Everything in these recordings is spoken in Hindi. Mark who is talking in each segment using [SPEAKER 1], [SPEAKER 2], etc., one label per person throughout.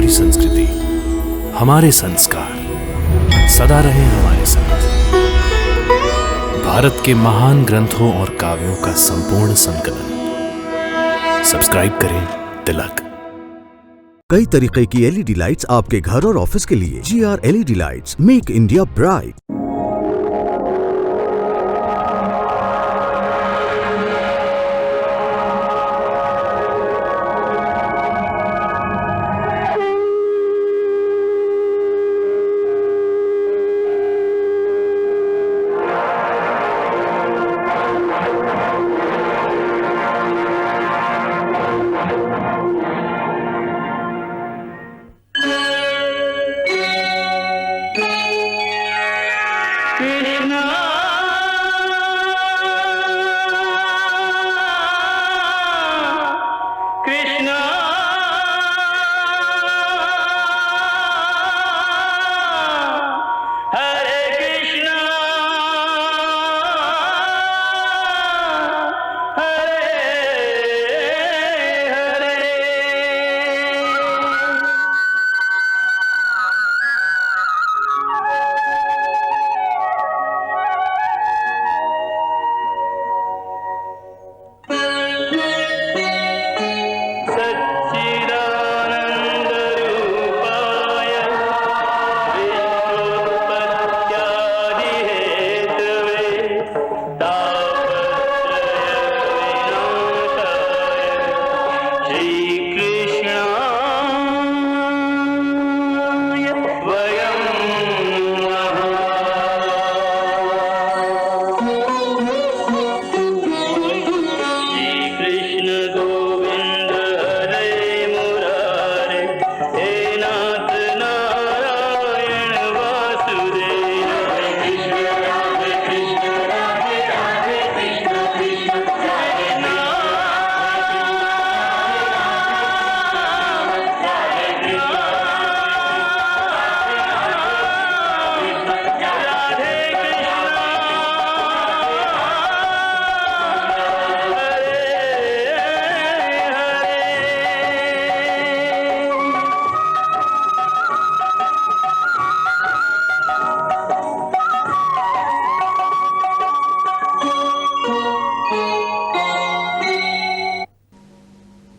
[SPEAKER 1] हमारी संस्कृति, हमारे संस्कार सदा रहे हमारे साथ। भारत के महान ग्रंथों और काव्यों का संपूर्ण संकलन। सब्सक्राइब करें तिलक।
[SPEAKER 2] कई तरीके की एलईडी लाइट्स आपके घर और ऑफिस के लिए। GR LED lights, make India bright.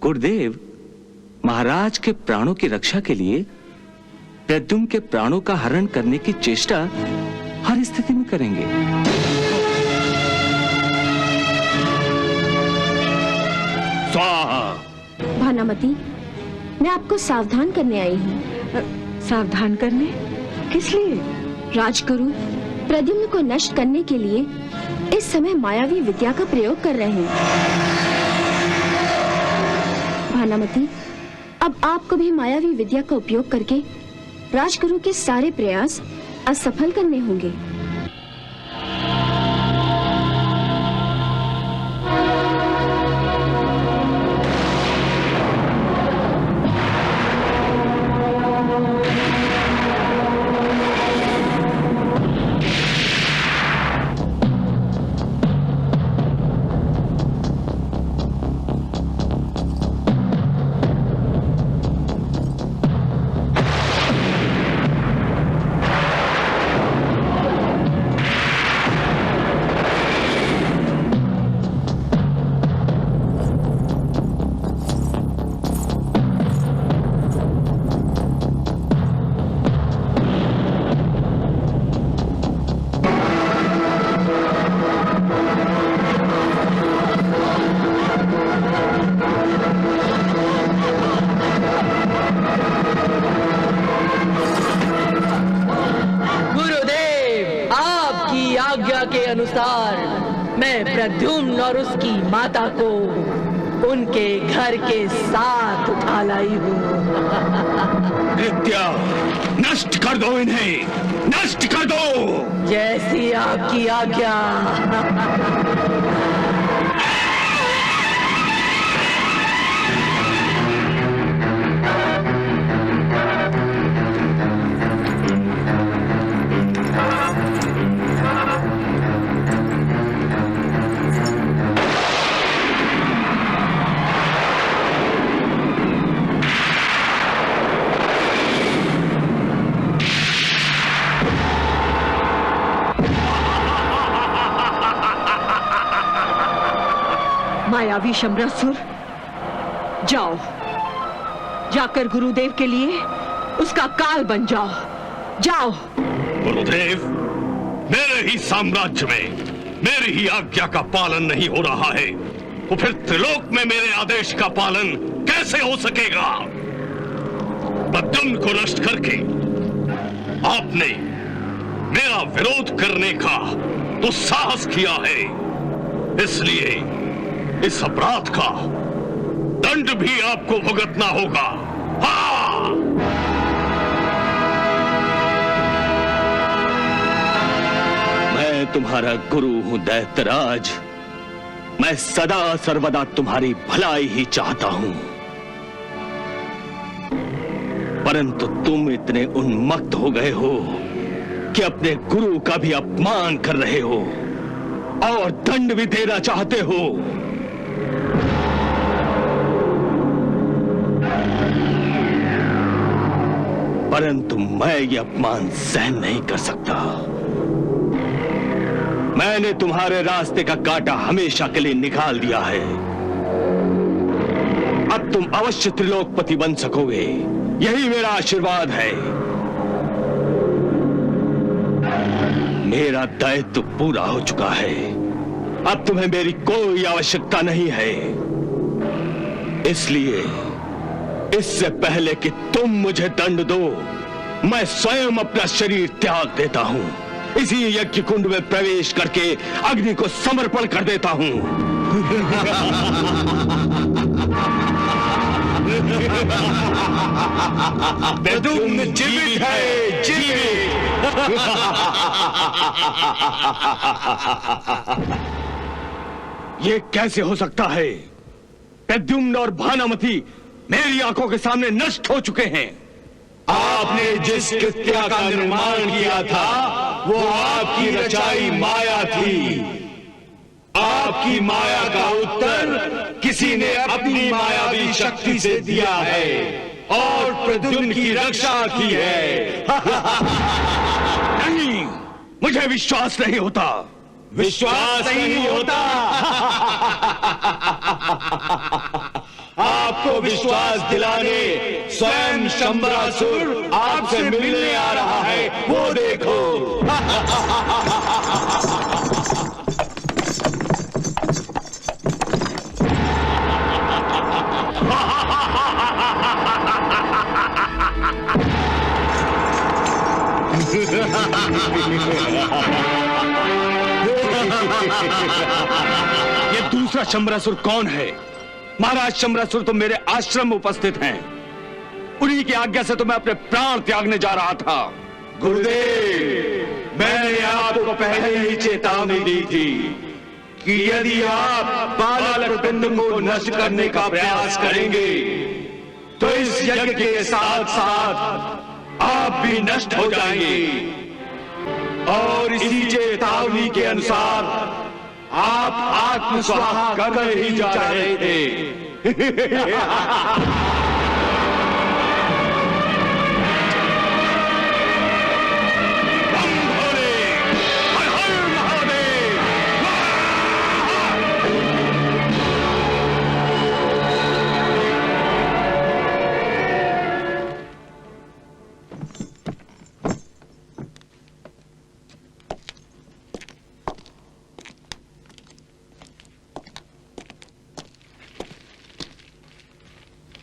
[SPEAKER 3] गुरुदेव, महाराज के प्राणों की रक्षा के लिए प्रद्युम्न के प्राणों का हरण करने की चेष्टा हर स्थिति में करेंगे।
[SPEAKER 4] स्वाहा।
[SPEAKER 5] भानामती, मैं आपको सावधान करने आई हूँ।
[SPEAKER 6] सावधान करने? किस लिए?
[SPEAKER 5] राजगुरु प्रद्युम्न को नष्ट करने के लिए इस समय मायावी विद्या का प्रयोग कर रहे हैं। भानामती, अब आपको भी मायावी विद्या का उपयोग करके राजगुरु के सारे प्रयास असफल करने होंगे।
[SPEAKER 6] अनुसार मैं प्रद्युम्न और उसकी माता को उनके घर के साथ उठा लाई हूँ।
[SPEAKER 4] कृत्या, नष्ट कर दो इन्हें, नष्ट कर दो।
[SPEAKER 6] जैसी आपकी आज्ञा। मायावी शंबरासुर, जाओ, जाकर गुरुदेव के लिए उसका काल बन जाओ। जाओ।
[SPEAKER 4] गुरुदेव, मेरे ही साम्राज्य में मेरी ही आज्ञा का पालन नहीं हो रहा है, तो फिर त्रिलोक में मेरे आदेश का पालन कैसे हो सकेगा? प्रद्युम्न को नष्ट करके आपने मेरा विरोध करने का दुस्साहस किया है, इसलिए इस अपराध का दंड भी आपको भुगतना होगा। हाँ!
[SPEAKER 3] मैं तुम्हारा गुरु हूं दैत्यराज। मैं सदा सर्वदा तुम्हारी भलाई ही चाहता हूं, परंतु तुम इतने उन्मत्त हो गए हो कि अपने गुरु का भी अपमान कर रहे हो और दंड भी देना चाहते हो। परंतु मैं ये अपमान सहन नहीं कर सकता। मैंने तुम्हारे रास्ते का कांटा हमेशा के लिए निकाल दिया है। अब तुम अवश्य त्रिलोकपति बन सकोगे, यही मेरा आशीर्वाद है। मेरा दायित्व पूरा हो चुका है, अब तुम्हें मेरी कोई आवश्यकता नहीं है। इसलिए इससे पहले कि तुम मुझे दंड दो, मैं स्वयं अपना शरीर त्याग देता हूं। इसी यज्ञ कुंड में प्रवेश करके अग्नि को समर्पण कर देता हूं।
[SPEAKER 4] प्रद्युम्न जीवित है, जीवित।
[SPEAKER 3] ये कैसे हो सकता है? प्रद्युम्न और भानुमति मेरी आंखों के सामने नष्ट हो चुके हैं।
[SPEAKER 4] आपने जिस कृत्या का निर्माण किया था वो आपकी रचाई माया थी। आपकी माया का उत्तर किसी ने अपनी मायावी शक्ति से दिया है और प्रद्युम्न की रक्षा की है।
[SPEAKER 3] नहीं, मुझे विश्वास नहीं होता।
[SPEAKER 4] विश्वास नहीं होता? आपको विश्वास दिलाने स्वयं शंबरासुर आपसे मिलने आ रहा है, वो देखो।
[SPEAKER 3] ये दूसरा शंबरासुर कौन है? महाराज शंबरासुर तो मेरे आश्रम में उपस्थित हैं। उन्हीं की आज्ञा से तो मैं अपने प्राण त्यागने जा रहा था।
[SPEAKER 4] गुरुदेव, मैंने आपको पहले ही चेतावनी दी थी कि यदि आप बालक पिंड को नष्ट करने का प्रयास करेंगे तो इस यज्ञ के साथ साथ आप भी नष्ट हो जाएंगे। और इसी चेतावनी के अनुसार आप आत्मस्वाहा कर ही जा रहे थे।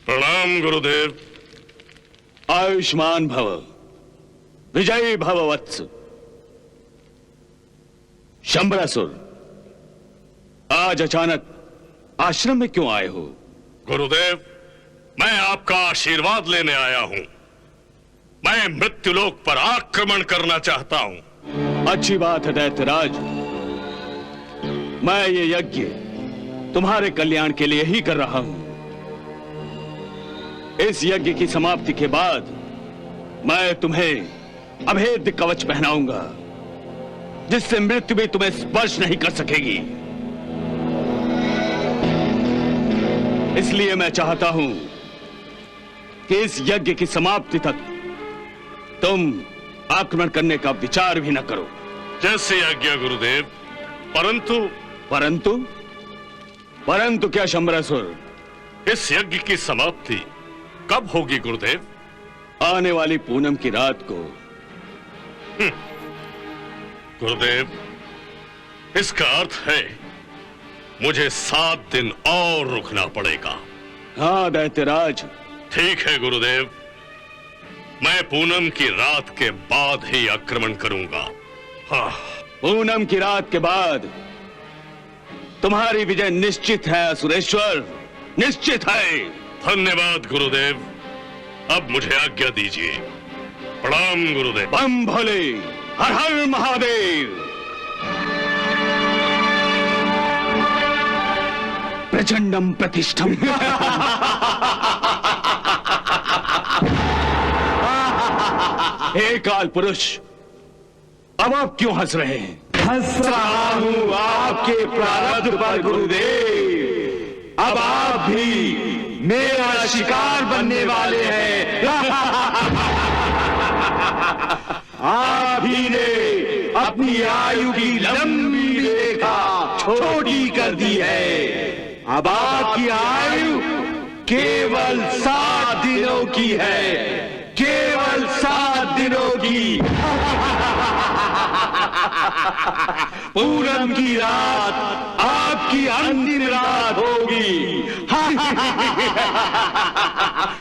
[SPEAKER 7] प्रणाम गुरुदेव।
[SPEAKER 3] आयुष्मान भव, विजयी भव वत्स। शंबरासुर, आज अचानक आश्रम में क्यों आए हो?
[SPEAKER 7] गुरुदेव, मैं आपका आशीर्वाद लेने आया हूं। मैं मृत्युलोक पर आक्रमण करना चाहता हूं।
[SPEAKER 3] अच्छी बात है दैत्यराज। मैं ये यज्ञ तुम्हारे कल्याण के लिए ही कर रहा हूं। इस यज्ञ की समाप्ति के बाद मैं तुम्हें अभेद्य कवच पहनाऊंगा, जिससे मृत्यु भी तुम्हें स्पर्श नहीं कर सकेगी। इसलिए मैं चाहता हूं कि इस यज्ञ की समाप्ति तक तुम आक्रमण करने का विचार भी न करो।
[SPEAKER 7] जैसे आज्ञा गुरुदेव। परंतु
[SPEAKER 3] परंतु क्या शंबरासुर,
[SPEAKER 7] इस यज्ञ की समाप्ति कब होगी गुरुदेव?
[SPEAKER 3] आने वाली पूनम की रात को।
[SPEAKER 7] गुरुदेव, इसका अर्थ है मुझे 7 दिन और रुकना पड़ेगा।
[SPEAKER 3] हाँ दैत्यराज।
[SPEAKER 7] ठीक है गुरुदेव, मैं पूनम की रात के बाद ही आक्रमण करूंगा। हाँ।
[SPEAKER 3] पूनम की रात के बाद तुम्हारी विजय निश्चित है असुरेश्वर, निश्चित है।
[SPEAKER 7] धन्यवाद गुरुदेव, अब मुझे आज्ञा दीजिए। प्रणाम गुरुदेव।
[SPEAKER 3] बम भोले, हर हर महादेव। प्रचंडम प्रतिष्ठम। हे काल पुरुष, अब आप क्यों हंस रहे हैं?
[SPEAKER 4] हंस रहा हूं आपके प्रारब्ध पर गुरुदेव। अब आप भी मेरा शिकार बनने वाले हैं। आप ही ने अपनी आयु की लंबी रेखा छोटी कर दी है। अब आपकी आयु केवल 7 दिनों की है, केवल 7 दिनों की। पूनम की रात आपकी अंतिम रात होगी।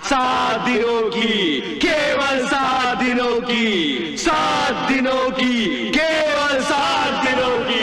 [SPEAKER 4] 7 दिनों की, केवल 7 दिनों की, 7 दिनों की, केवल 7 दिनों की।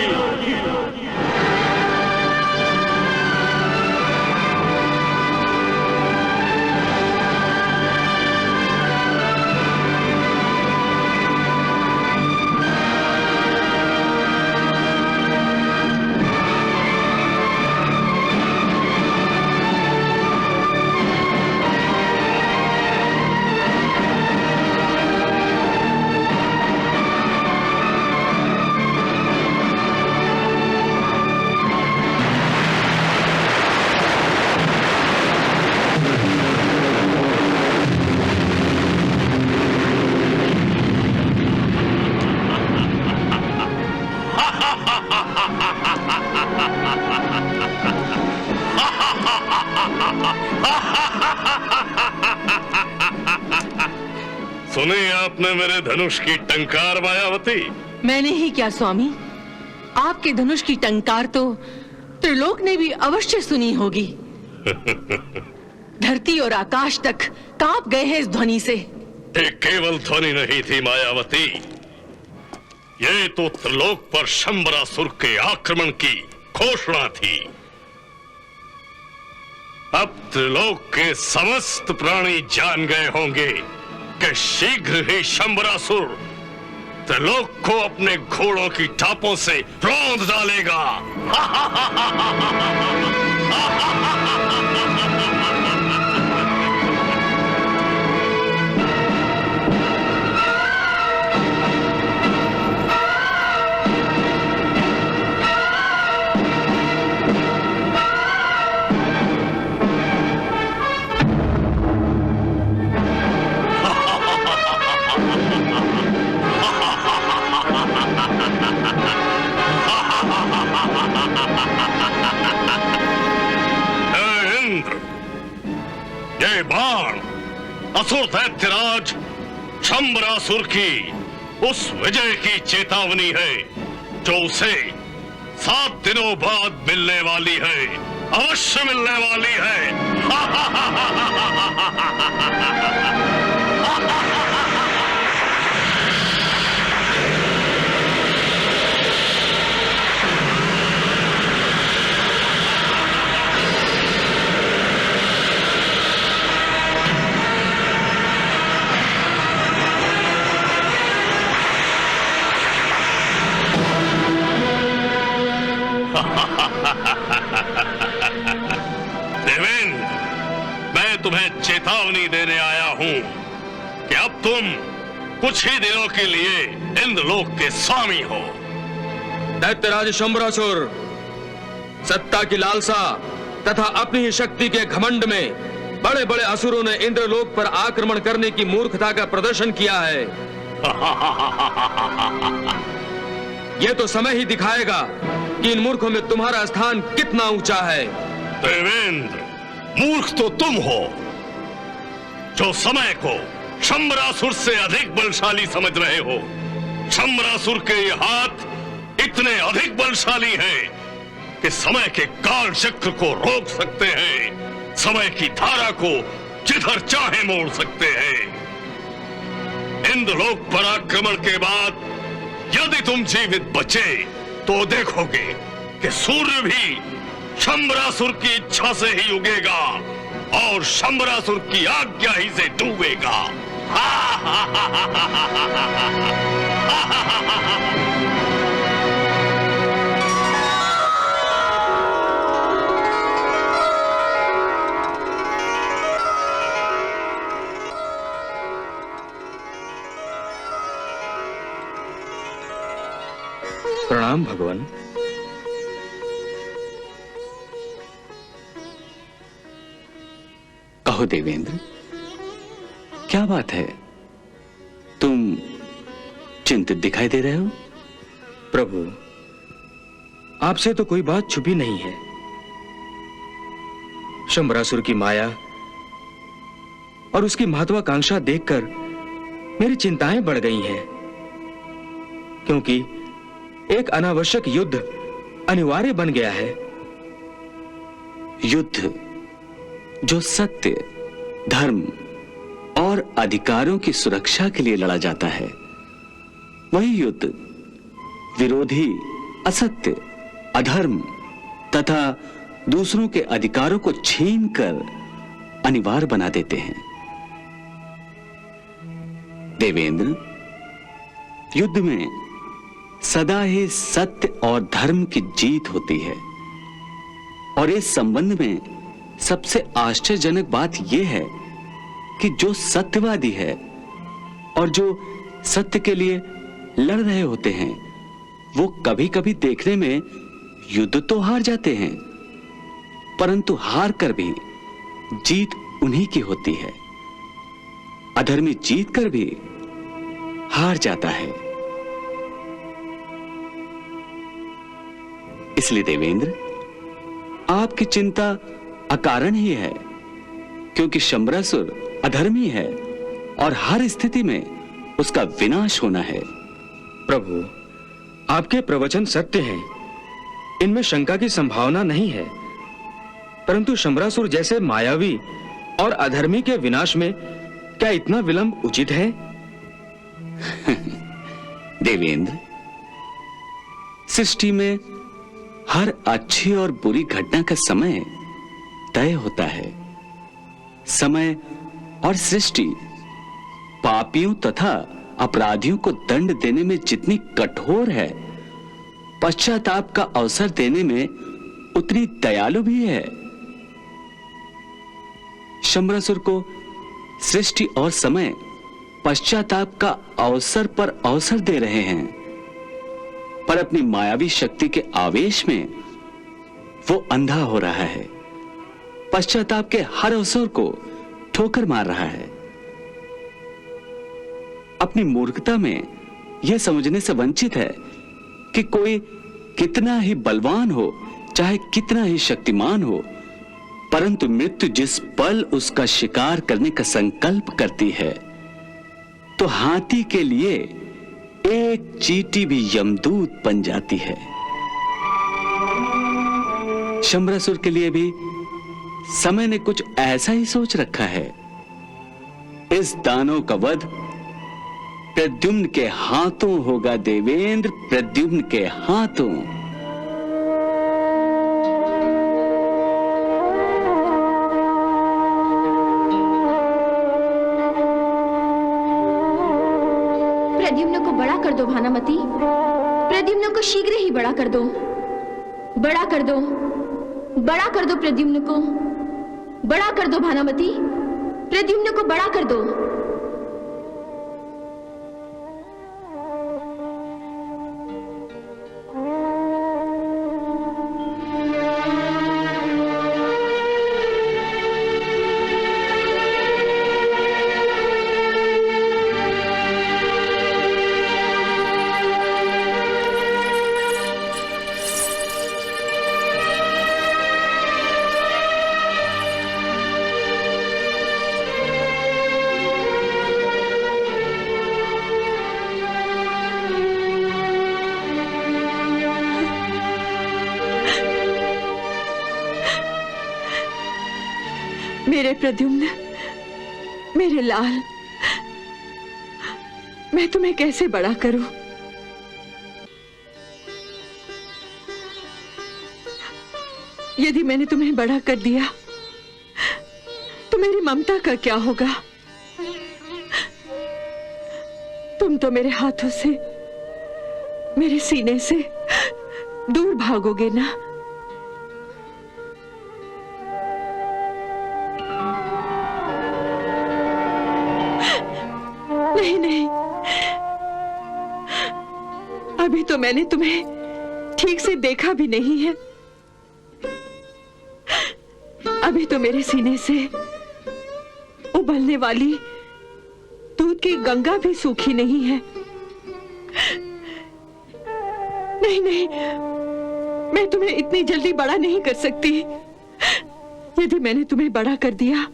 [SPEAKER 7] सुनी आपने मेरे धनुष की टंकार मायावती?
[SPEAKER 6] मैंने ही क्या स्वामी, आपके धनुष की टंकार तो त्रिलोक ने भी अवश्य सुनी होगी। धरती और आकाश तक कांप गए हैं इस ध्वनि से।
[SPEAKER 7] ये केवल ध्वनि नहीं थी मायावती, ये तो त्रिलोक पर शंबरासुर के आक्रमण की घोषणा थी। अब त्रिलोक के समस्त प्राणी जान गए होंगे कि शीघ्र ही शंबरासुर त्रिलोक को अपने घोड़ों की टापों से रौंद डालेगा। ये बाण असुर दैत्यराज शंबरासुर की उस विजय की चेतावनी है जो उसे 7 दिनों बाद मिलने वाली है, अवश्य मिलने वाली है। देवेंद्र, मैं तुम्हें चेतावनी देने आया हूं कि अब तुम कुछ ही दिनों के लिए इंद्रलोक के स्वामी हो।
[SPEAKER 8] दैत्यराज शंबरासुर सत्ता की लालसा तथा अपनी ही शक्ति के घमंड में बड़े बड़े असुरों ने इंद्रलोक पर आक्रमण करने की मूर्खता का प्रदर्शन किया है। यह तो समय ही दिखाएगा कि इन मूर्खों में तुम्हारा स्थान कितना ऊंचा है।
[SPEAKER 7] देवेंद्र, मूर्ख तो तुम हो जो समय को शंबरासुर से अधिक बलशाली समझ रहे हो। शंबरासुर के ये हाथ इतने अधिक बलशाली हैं कि समय के काल चक्र को रोक सकते हैं, समय की धारा को जिधर चाहे मोड़ सकते हैं। इंद्रलोक पर आक्रमण के बाद यदि तुम जीवित बचे तो देखोगे कि सूर्य भी शंबरासुर की इच्छा से ही उगेगा और शंबरासुर की आज्ञा ही से डूबेगा।
[SPEAKER 8] प्रणाम भगवान।
[SPEAKER 9] कहो देवेंद्र, क्या बात है? तुम चिंतित दिखाई दे रहे हो।
[SPEAKER 8] प्रभु, आपसे तो कोई बात छुपी नहीं है। शंबरासुर की माया और उसकी महत्वाकांक्षा देखकर मेरी चिंताएं बढ़ गई हैं, क्योंकि एक अनावश्यक युद्ध अनिवार्य बन गया है।
[SPEAKER 9] युद्ध जो सत्य, धर्म और अधिकारों की सुरक्षा के लिए लड़ा जाता है, वही युद्ध विरोधी असत्य, अधर्म तथा दूसरों के अधिकारों को छीनकर अनिवार्य बना देते हैं। देवेंद्र, युद्ध में सदा ही सत्य और धर्म की जीत होती है। और इस संबंध में सबसे आश्चर्यजनक बात यह है कि जो सत्यवादी है और जो सत्य के लिए लड़ रहे होते हैं, वो कभी कभी देखने में युद्ध तो हार जाते हैं, परंतु हार कर भी जीत उन्हीं की होती है। अधर्मी जीत कर भी हार जाता है। इसलिए देवेंद्र, आपकी चिंता अकारण ही है, क्योंकि शंबरासुर अधर्मी है और हर स्थिति में उसका विनाश होना है।
[SPEAKER 8] प्रभु, आपके प्रवचन सत्य हैं, इनमें शंका की संभावना नहीं है, परंतु शंबरासुर जैसे मायावी और अधर्मी के विनाश में क्या इतना विलंब उचित है?
[SPEAKER 9] देवेंद्र, सृष्टि में हर अच्छी और बुरी घटना का समय तय होता है। समय और सृष्टि पापियों तथा अपराधियों को दंड देने में जितनी कठोर है, पश्चाताप का अवसर देने में उतनी दयालु भी है। शंबरासुर को सृष्टि और समय पश्चाताप का अवसर पर अवसर दे रहे हैं, पर अपनी मायावी शक्ति के आवेश में वो अंधा हो रहा है, पश्चाताप के हर अवसर को ठोकर मार रहा है। अपनी मूर्खता में यह समझने से वंचित है कि कोई कितना ही बलवान हो, चाहे कितना ही शक्तिमान हो, परंतु मृत्यु जिस पल उसका शिकार करने का संकल्प करती है, तो हाथी के लिए एक चींटी भी यमदूत बन जाती है। शंबरासुर के लिए भी समय ने कुछ ऐसा ही सोच रखा है। इस दानव का वध प्रद्युम्न के हाथों होगा देवेंद्र, प्रद्युम्न के हाथों।
[SPEAKER 5] प्रद्युम्न को बड़ा कर दो भानुमति, प्रद्युम्न को शीघ्र ही बड़ा कर दो, बड़ा कर दो, बड़ा कर दो प्रद्युम्न को, बड़ा कर दो भानुमति, प्रद्युम्न को बड़ा कर दो।
[SPEAKER 6] प्रद्युम्न, मेरे लाल, मैं तुम्हें कैसे बड़ा करूं? यदि मैंने तुम्हें बड़ा कर दिया तो मेरी ममता का क्या होगा? तुम तो मेरे हाथों से, मेरे सीने से दूर भागोगे ना? नहीं नहीं, अभी तो मैंने तुम्हें ठीक से देखा भी नहीं है। अभी तो मेरे सीने से उबलने वाली दूध की गंगा भी सूखी नहीं है। नहीं नहीं, मैं तुम्हें इतनी जल्दी बड़ा नहीं कर सकती। यदि मैंने तुम्हें बड़ा कर दिया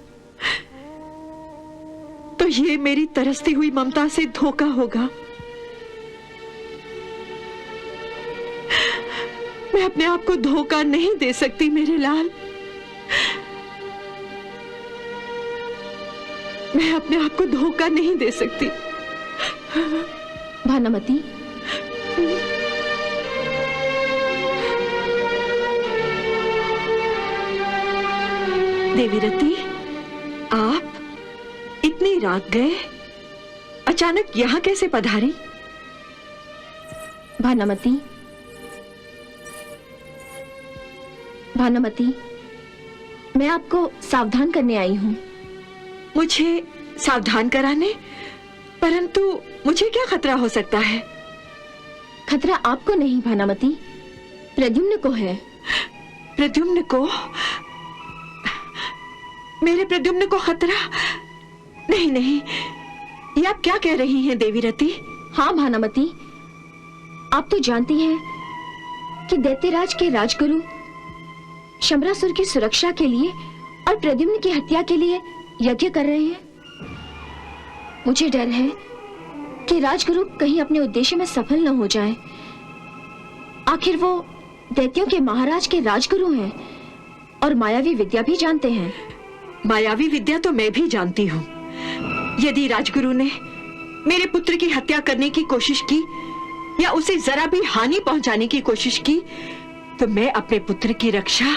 [SPEAKER 6] तो ये मेरी तरसती हुई ममता से धोखा होगा। मैं अपने आप को धोखा नहीं दे सकती मेरे लाल। मैं अपने आप को धोखा नहीं दे सकती।
[SPEAKER 5] भानुमति,
[SPEAKER 6] देवीरती, आप इतनी रात गए, अचानक यहां कैसे पधारी?
[SPEAKER 5] भानुमति, भानुमति, मैं आपको सावधान करने आई हूं।
[SPEAKER 6] मुझे सावधान कराने? परंतु मुझे क्या खतरा हो सकता है?
[SPEAKER 5] खतरा आपको नहीं भानुमति, प्रद्युम्न को है।
[SPEAKER 6] प्रद्युम्न को? मेरे प्रद्युम्न को खतरा? नहीं नहीं, ये आप क्या कह रही हैं देवीरती?
[SPEAKER 5] हाँ भानुमति, आप तो जानती हैं कि दैत्यराज के राजगुरु शंबरासुर की सुरक्षा के लिए और प्रद्युम्न की हत्या के लिए यज्ञ कर रहे हैं। मुझे डर है कि राजगुरु कहीं अपने उद्देश्य में सफल न हो जाएं। आखिर वो दैत्यों के महाराज के राजगुरु हैं और मायावी विद्या भी जानते हैं।
[SPEAKER 6] मायावी विद्या तो मैं भी जानती हूँ। यदि राजगुरु ने मेरे पुत्र की हत्या करने की कोशिश की या उसे जरा भी हानि पहुंचाने की कोशिश की तो मैं अपने पुत्र की रक्षा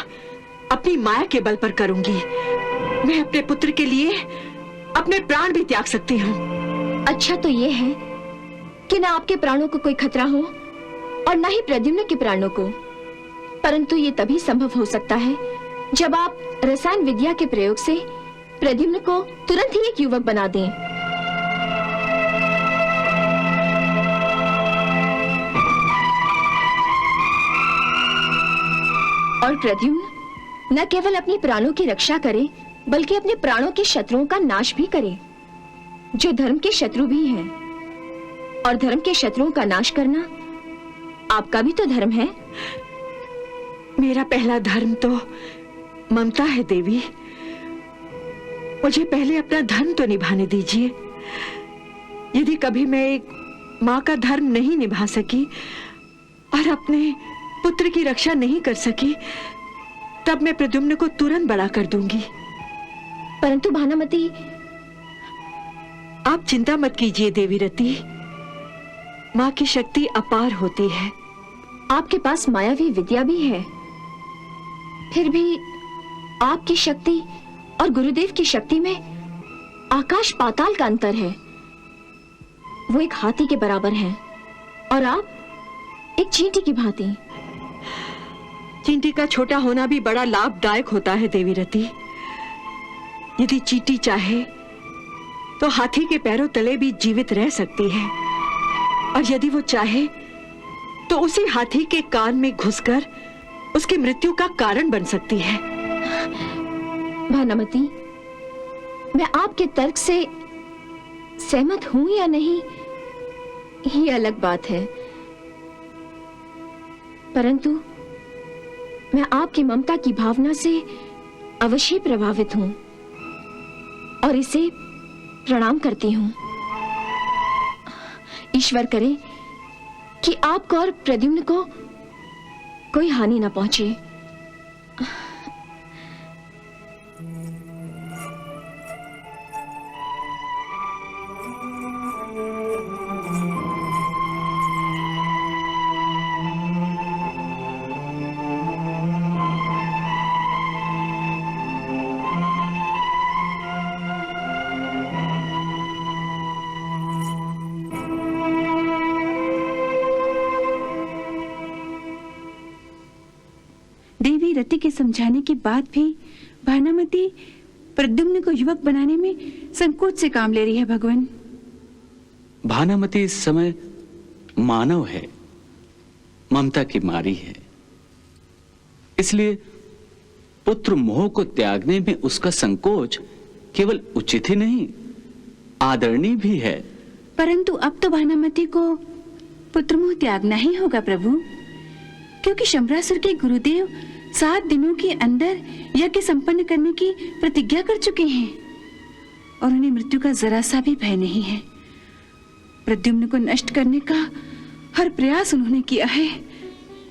[SPEAKER 6] अपनी माया के बल पर करूंगी। मैं अपने पुत्र के लिए अपने प्राण भी त्याग सकती हूँ।
[SPEAKER 5] अच्छा तो ये है कि ना आपके प्राणों को कोई खतरा हो और ना ही प्रद्युम्न के प्राणों को। परंतु ये तभी संभव हो सकता है जब आप रसायन विद्या के प्रयोग से प्रद्युम्न को तुरंत ही एक युवक बना दें। और प्रद्युम्न न केवल अपनी प्राणों की रक्षा करे बल्कि अपने प्राणों के शत्रुओं का नाश भी करे, जो धर्म के शत्रु भी हैं। और धर्म के शत्रुओं का नाश करना आपका भी तो धर्म है।
[SPEAKER 6] मेरा पहला धर्म तो ममता है देवी। मुझे पहले अपना धर्म तो निभाने दीजिए। यदि कभी मैं एक माँ का धर्म नहीं निभा सकी और अपने पुत्र की रक्षा नहीं कर सकी तब मैं प्रद्युम्न को तुरंत बड़ा कर दूंगी।
[SPEAKER 5] परंतु भानुमति,
[SPEAKER 6] आप चिंता मत कीजिए देवीरती। माँ की शक्ति अपार होती है।
[SPEAKER 5] आपके पास मायावी विद्या भी है, फिर भी आपकी शक्ति और गुरुदेव की शक्ति में आकाश पाताल का अंतर है। वो एक हाथी के बराबर हैं और आप एक चींटी की भांति।
[SPEAKER 6] चींटी का छोटा होना भी बड़ा लाभदायक होता है देवीरती। यदि चींटी चाहे तो हाथी के पैरों तले भी जीवित रह सकती है, और यदि वो चाहे तो उसी हाथी के कान में घुसकर उसकी मृत्यु का कारण बन सकती है।
[SPEAKER 5] भानुमति, मैं आपके तर्क से सहमत हूं या नहीं ये अलग बात है, परंतु मैं आपकी ममता की भावना से अवश्य प्रभावित हूं और इसे प्रणाम करती हूं। ईश्वर करे कि आपको और प्रद्युम्न को कोई हानि न पहुंचे।
[SPEAKER 10] रति के समझाने के बाद भी भानुमति प्रद्युम्न को युवक बनाने में संकोच से काम ले रही है भगवान।
[SPEAKER 9] भानुमति इस समय मानव है, ममता की मारी है, इसलिए पुत्र मोह को त्यागने में उसका संकोच केवल उचित ही नहीं, आदरणीय भी है।
[SPEAKER 10] परंतु अब तो भानुमति को पुत्र मोह त्यागना ही होगा प्रभु, क्योंकि शंबरासुर के गुरुदेव 7 दिनों के अंदर यज्ञ संपन्न करने की प्रतिज्ञा कर चुके हैं और उन्हें मृत्यु का जरा सा भी भय नहीं है। प्रद्युम्न को नष्ट करने का हर प्रयास उन्होंने किया है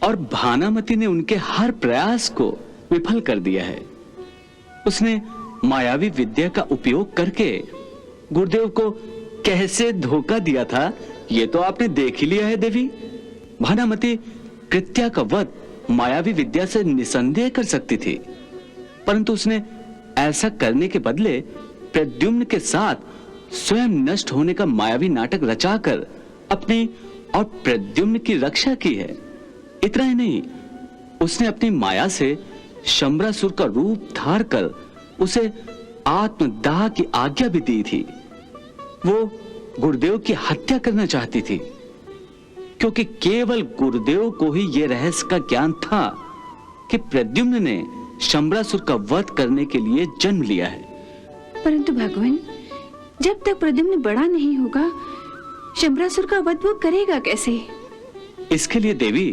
[SPEAKER 9] और भानुमति ने उनके हर प्रयास को विफल कर दिया है। उसने मायावी विद्या का उपयोग करके गुरुदेव को कैसे धोखा दिया था, ये तो आपने देख ही लिया है देवी। भानुमति कृत्या का वध मायावी विद्या से निसंदेह कर सकती थी, परंतु उसने ऐसा करने के बदले प्रद्युम्न के साथ स्वयं नष्ट होने का मायावी नाटक रचाकर अपनी और प्रद्युम्न की रक्षा की है। इतना ही नहीं, उसने अपनी माया से शंबरासुर का रूप धार कर उसे आत्मदाह की आज्ञा भी दी थी। वो गुरुदेव की हत्या करना चाहती थी, क्योंकि केवल गुरुदेव को ही यह रहस्य का ज्ञान था कि प्रद्युम्न ने शंबरासुर का वध करने के लिए जन्म लिया है।
[SPEAKER 10] परंतु भगवान, जब तक प्रद्युम्न बड़ा नहीं होगा, शंबरासुर का वध वो करेगा कैसे?
[SPEAKER 9] इसके लिए देवी,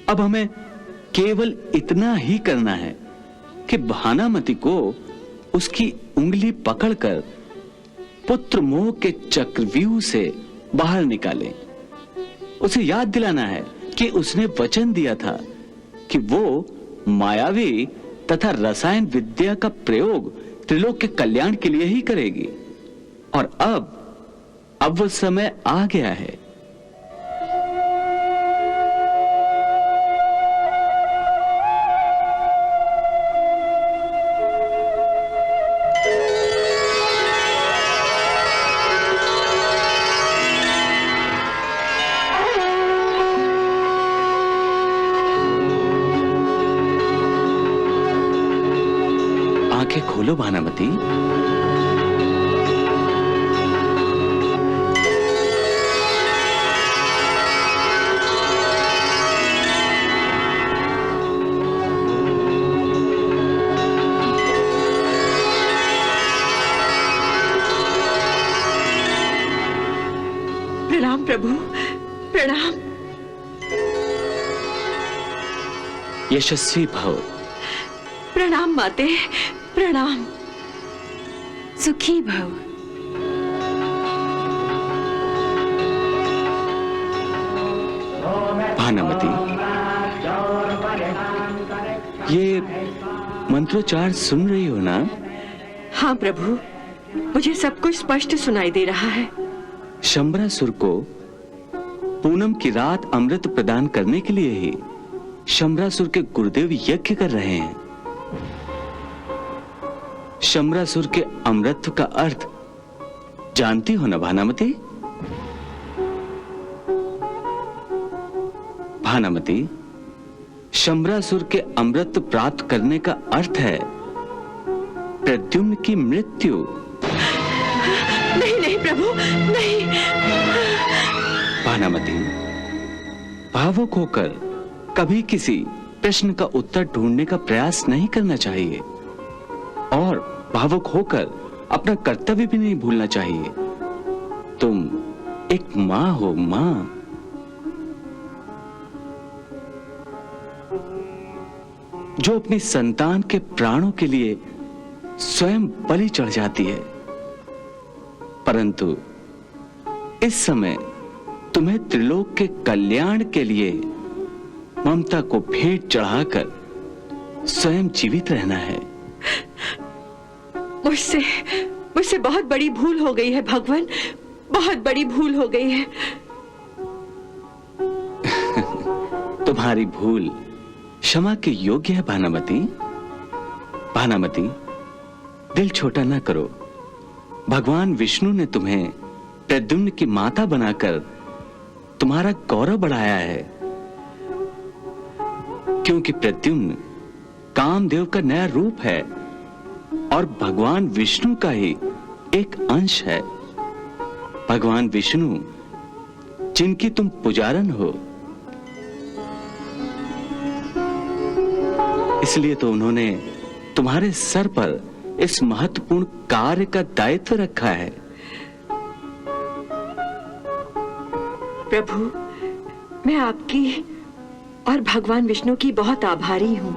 [SPEAKER 9] अब हमें केवल इतना ही करना है कि भानुमति को उसकी उंगली पकड़कर पुत्र मोह के चक्रव्यूह से बाहर निकालें। उसे याद दिलाना है कि उसने वचन दिया था कि वो मायावी तथा रसायन विद्या का प्रयोग त्रिलोक के कल्याण के लिए ही करेगी, और अब वो समय आ गया है। आंखें खोलो भानुमति।
[SPEAKER 6] प्रणाम प्रभु, प्रणाम।
[SPEAKER 9] यशस्वी भव।
[SPEAKER 6] प्रणाम माते, प्रणाम।
[SPEAKER 10] सुखी भव।
[SPEAKER 9] भानुमति, ये मंत्रोच्चार सुन रही हो ना?
[SPEAKER 6] हाँ प्रभु, मुझे सब कुछ स्पष्ट सुनाई दे रहा है।
[SPEAKER 9] शंबरासुर को पूनम की रात अमृत प्रदान करने के लिए ही शंबरासुर के गुरुदेव यज्ञ कर रहे हैं। शंबरासुर के अमृत का अर्थ जानती हो ना भानुमति? भानुमति, शंबरासुर के अमृत प्राप्त करने का अर्थ है प्रद्युम्न की मृत्यु।
[SPEAKER 6] नहीं नहीं प्रभु, नहीं।
[SPEAKER 9] भानुमति, भावुक होकर कभी किसी प्रश्न का उत्तर ढूंढने का प्रयास नहीं करना चाहिए, और भावुक होकर अपना कर्तव्य भी नहीं भूलना चाहिए। तुम एक मां हो, मां। जो अपनी संतान के प्राणों के लिए स्वयं बलि चढ़ जाती है, परंतु इस समय तुम्हें त्रिलोक के कल्याण के लिए ममता को भेंट चढ़ाकर स्वयं जीवित रहना है।
[SPEAKER 6] मुझसे बहुत बड़ी भूल हो गई है भगवान, बहुत बड़ी भूल हो गई है।
[SPEAKER 9] तुम्हारी भूल क्षमा के योग्य है भानुमति। भानुमति, दिल छोटा ना करो। भगवान विष्णु ने तुम्हें प्रद्युम्न की माता बनाकर तुम्हारा गौरव बढ़ाया है, क्योंकि प्रद्युम्न कामदेव का नया रूप है और भगवान विष्णु का ही एक अंश है। भगवान विष्णु जिनकी तुम पुजारन हो, इसलिए तो उन्होंने तुम्हारे सर पर इस महत्वपूर्ण कार्य का दायित्व रखा है।
[SPEAKER 6] प्रभु, मैं आपकी और भगवान विष्णु की बहुत आभारी हूँ।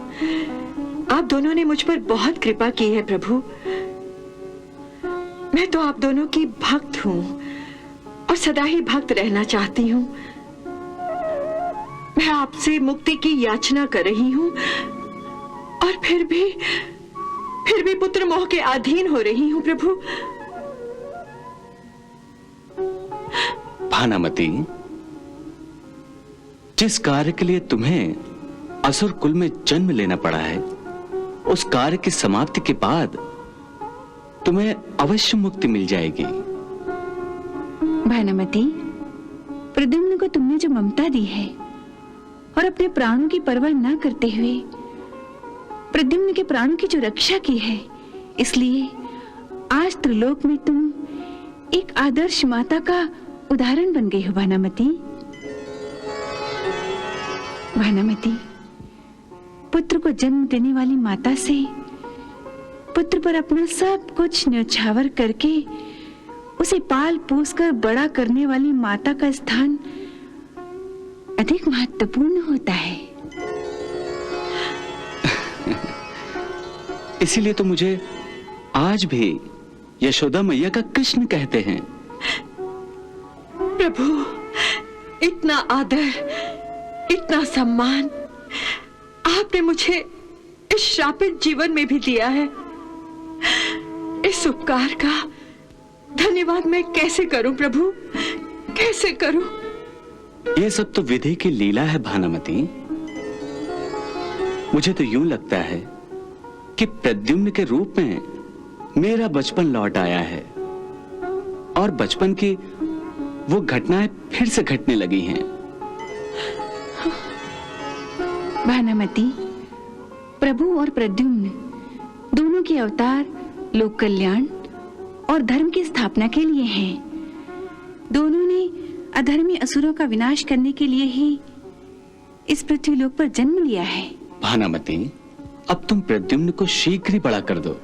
[SPEAKER 6] आप दोनों ने मुझ पर बहुत कृपा की है प्रभु। मैं तो आप दोनों की भक्त हूँ और सदा ही भक्त रहना चाहती हूँ। मैं आपसे मुक्ति की याचना कर रही हूँ और फिर भी पुत्र मोह के अधीन हो रही हूँ प्रभु।
[SPEAKER 9] भानामती, जिस कार्य के लिए तुम्हें असुर कुल में जन्म लेना पड़ा है, उस कार्य की समाप्ति के बाद तुम्हें अवश्य मुक्ति मिल जाएगी।
[SPEAKER 10] भानुमति, प्रद्युम्न को तुमने जो ममता दी है और अपने प्राणों की परवाह न करते हुए प्रद्युम्न के प्राणों की जो रक्षा की है, इसलिए आज त्रिलोक में तुम एक आदर्श माता का उदाहरण बन गई हो भानुमति। भानुमति, पुत्र को जन्म देने वाली माता से पुत्र पर अपना सब कुछ न्यौछावर करके उसे पाल पोस कर बड़ा करने वाली माता का स्थान अधिक महत्वपूर्ण होता है।
[SPEAKER 9] इसीलिए तो मुझे आज भी यशोदा मैया का कृष्ण कहते हैं।
[SPEAKER 6] प्रभु, इतना आदर, इतना सम्मान आपने मुझे इस श्रापित जीवन में भी दिया है। इस उपकार का धन्यवाद मैं कैसे करूं प्रभु, कैसे करूं?
[SPEAKER 9] ये सब तो विधि की लीला है भानुमति। मुझे तो यूं लगता है कि प्रद्युम्न के रूप में मेरा बचपन लौट आया है और बचपन की वो घटनाएं फिर से घटने लगी हैं।
[SPEAKER 10] भानुमति, प्रभु और प्रद्युम्न दोनों के अवतार लोक कल्याण और धर्म की स्थापना के लिए हैं। दोनों ने अधर्मी असुरों का विनाश करने के लिए ही इस पृथ्वीलोक पर जन्म लिया है।
[SPEAKER 9] भानुमति, अब तुम प्रद्युम्न को शीघ्र ही बड़ा कर दो।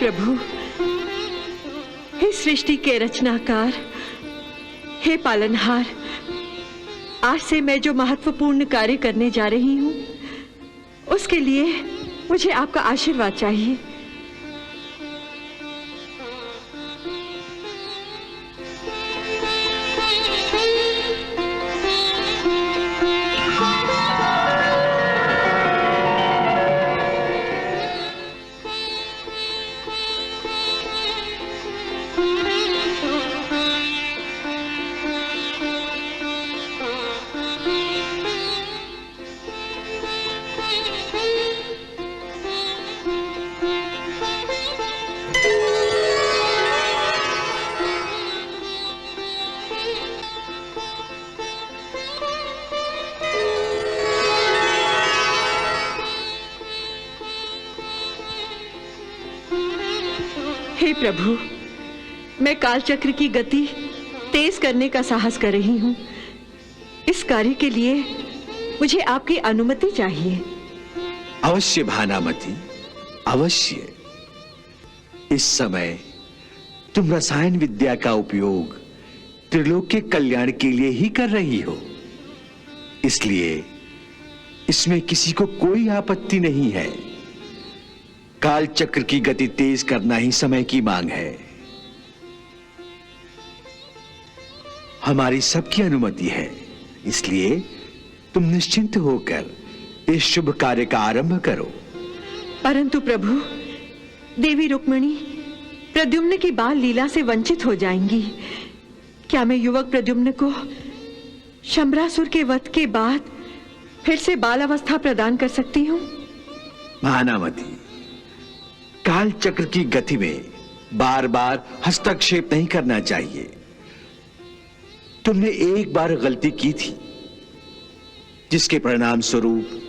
[SPEAKER 6] प्रभु, हे सृष्टि के रचनाकार, हे पालनहार, आज से मैं जो महत्वपूर्ण कार्य करने जा रही हूँ उसके लिए मुझे आपका आशीर्वाद चाहिए। हे प्रभु, मैं कालचक्र की गति तेज करने का साहस कर रही हूँ। इस कार्य के लिए मुझे आपकी अनुमति चाहिए।
[SPEAKER 4] अवश्य भानामती, अवश्य। इस समय तुम रसायन विद्या का उपयोग त्रिलोक के कल्याण के लिए ही कर रही हो, इसलिए इसमें किसी को कोई आपत्ति नहीं है। काल चक्र की गति तेज करना ही समय की मांग है। हमारी सबकी अनुमति है, इसलिए तुम निश्चिंत होकर इस शुभ कार्य का आरंभ करो।
[SPEAKER 6] परंतु प्रभु, देवी रुक्मिणी प्रद्युम्न की बाल लीला से वंचित हो जाएंगी। क्या मैं युवक प्रद्युम्न को शंबरासुर के वध के बाद फिर से बाल अवस्था प्रदान कर सकती हूँ?
[SPEAKER 4] भानामती, काल चक्र की गति में बार बार हस्तक्षेप नहीं करना चाहिए। तुमने एक बार गलती की थी, जिसके परिणाम स्वरूप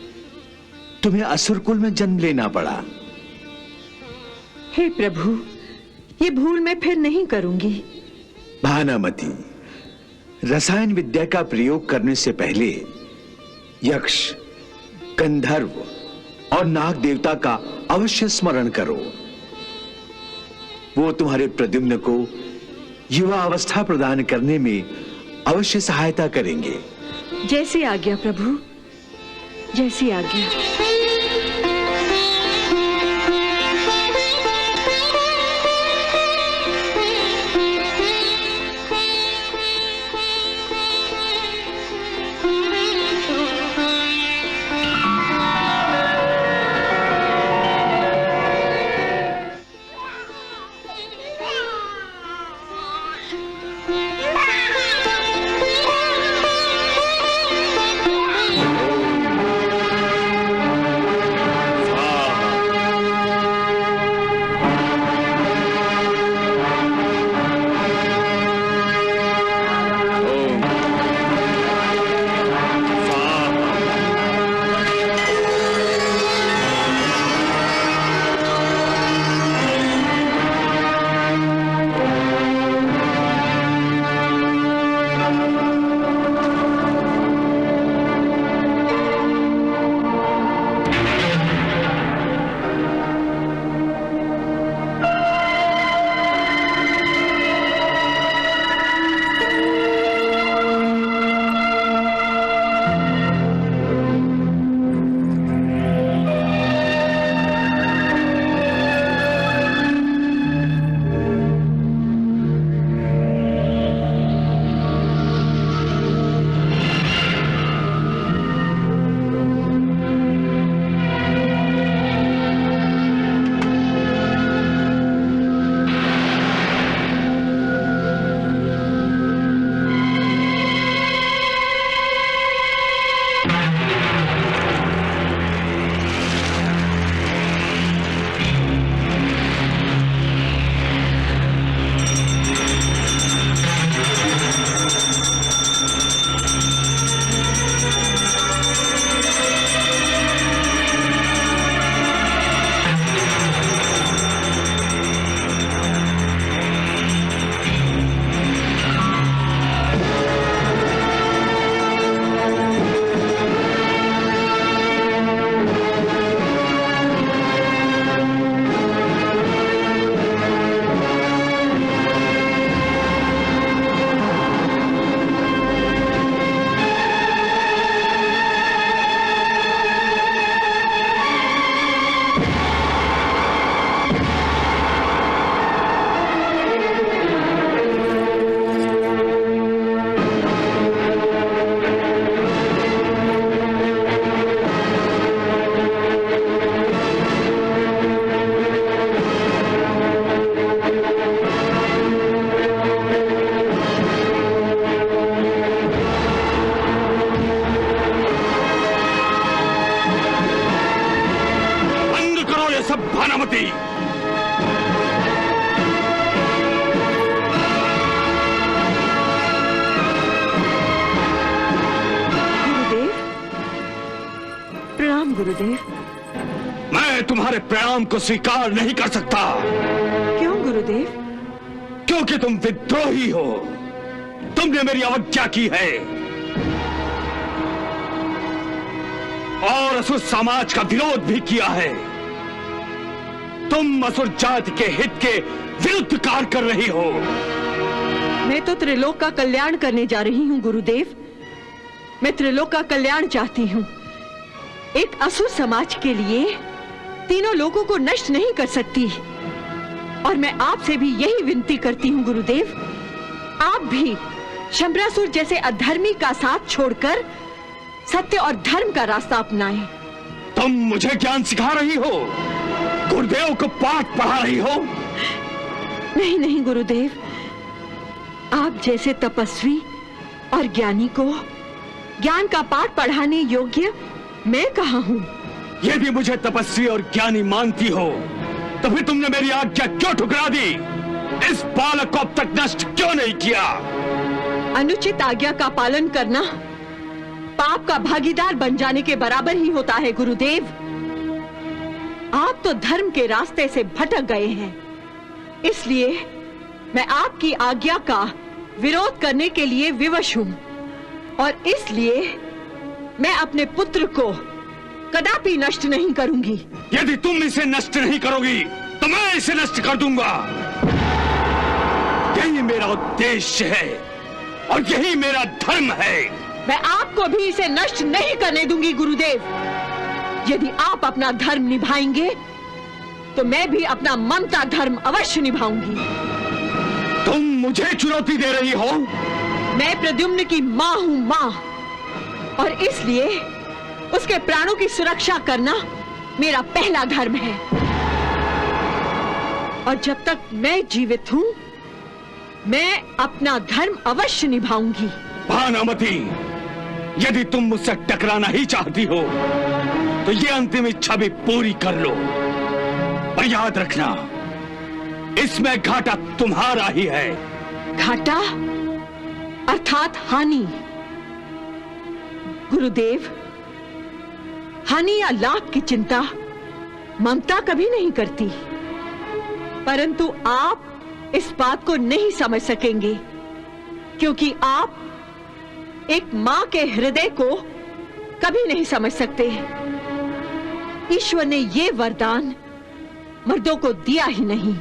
[SPEAKER 4] तुम्हें असुर कुल में जन्म लेना पड़ा।
[SPEAKER 6] हे प्रभु, ये भूल मैं फिर नहीं करूंगी।
[SPEAKER 4] भानामती, रसायन विद्या का प्रयोग करने से पहले यक्ष, गंधर्व और नाग देवता का अवश्य स्मरण करो। वो तुम्हारे प्रद्युम्न को युवा अवस्था प्रदान करने में अवश्य सहायता करेंगे।
[SPEAKER 6] जैसी आज्ञा प्रभु, जैसी आज्ञा।
[SPEAKER 3] तुम्हारे प्रणाम को स्वीकार नहीं कर सकता।
[SPEAKER 6] क्यों गुरुदेव?
[SPEAKER 3] क्योंकि तुम विद्रोही हो। तुमने मेरी अवज्ञा की है और असुर समाज का विरोध भी किया है। तुम असुर जाति के हित के विरुद्ध कार्य कर रही हो।
[SPEAKER 6] मैं तो त्रिलोक का कल्याण करने जा रही हूँ गुरुदेव। मैं त्रिलोक का कल्याण चाहती हूँ। एक असुर समाज के लिए तीनों लोगों को नष्ट नहीं कर सकती। और मैं आपसे भी यही विनती करती हूँ गुरुदेव, आप भी शंबरासुर जैसे अधर्मी का साथ छोड़कर सत्य और धर्म का रास्ता अपनाएं।
[SPEAKER 3] तुम मुझे ज्ञान सिखा रही हो, गुरुदेव को पाठ पढ़ा रही हो।
[SPEAKER 6] नहीं नहीं गुरुदेव, आप जैसे तपस्वी और ज्ञानी को ज्ञान का पाठ पढ़ाने योग्य मैं कहाँ हूँ?
[SPEAKER 3] यदि मुझे तपस्वी और ज्ञानी मानती हो तो फिर तुमने मेरी आज्ञा क्यों ठुकरा दी? इस बालक को अब तक नष्ट क्यों नहीं किया?
[SPEAKER 6] अनुचित आज्ञा का पालन करना पाप का भागीदार बन जाने के बराबर ही होता है गुरुदेव। आप तो धर्म के रास्ते से भटक गए हैं, इसलिए मैं आपकी आज्ञा का विरोध करने के लिए विवश हूँ। और इसलिए मैं अपने पुत्र को कदापि नष्ट नहीं करूंगी।
[SPEAKER 3] यदि तुम इसे नष्ट नहीं करोगी तो मैं इसे नष्ट कर दूंगा। यही मेरा उद्देश्य है और यही मेरा धर्म है।
[SPEAKER 6] मैं आपको भी इसे नष्ट नहीं करने दूंगी गुरुदेव। यदि आप अपना धर्म निभाएंगे तो मैं भी अपना ममता धर्म अवश्य निभाऊंगी।
[SPEAKER 3] तुम मुझे चुनौती दे रही हो?
[SPEAKER 6] मैं प्रद्युम्न की माँ हूँ, माँ, और इसलिए उसके प्राणों की सुरक्षा करना मेरा पहला धर्म है। और जब तक मैं जीवित हूँ मैं अपना धर्म अवश्य निभाऊंगी।
[SPEAKER 3] भानुमति, यदि तुम मुझसे टकराना ही चाहती हो तो ये अंतिम इच्छा भी पूरी कर लो। और याद रखना, इसमें घाटा तुम्हारा ही है।
[SPEAKER 6] घाटा अर्थात हानि। गुरुदेव, हानि या लाभ की चिंता ममता कभी नहीं करती, परंतु आप इस बात को नहीं समझ सकेंगे क्योंकि आप एक मां के हृदय को कभी नहीं समझ सकते। ईश्वर ने ये वरदान मर्दों को दिया ही नहीं।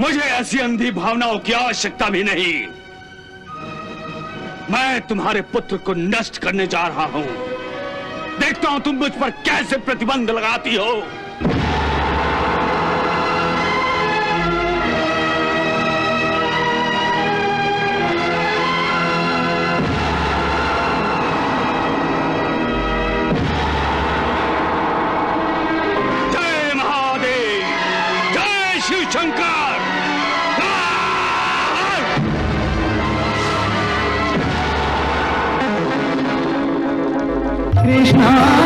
[SPEAKER 3] मुझे ऐसी अंधी भावनाओं की आवश्यकता भी नहीं। मैं तुम्हारे पुत्र को नष्ट करने जा रहा हूं। देखता हूं तुम मुझ पर कैसे प्रतिबंध लगाती हो। जय महादेव, जय शिव शंकर।
[SPEAKER 11] कृष्णा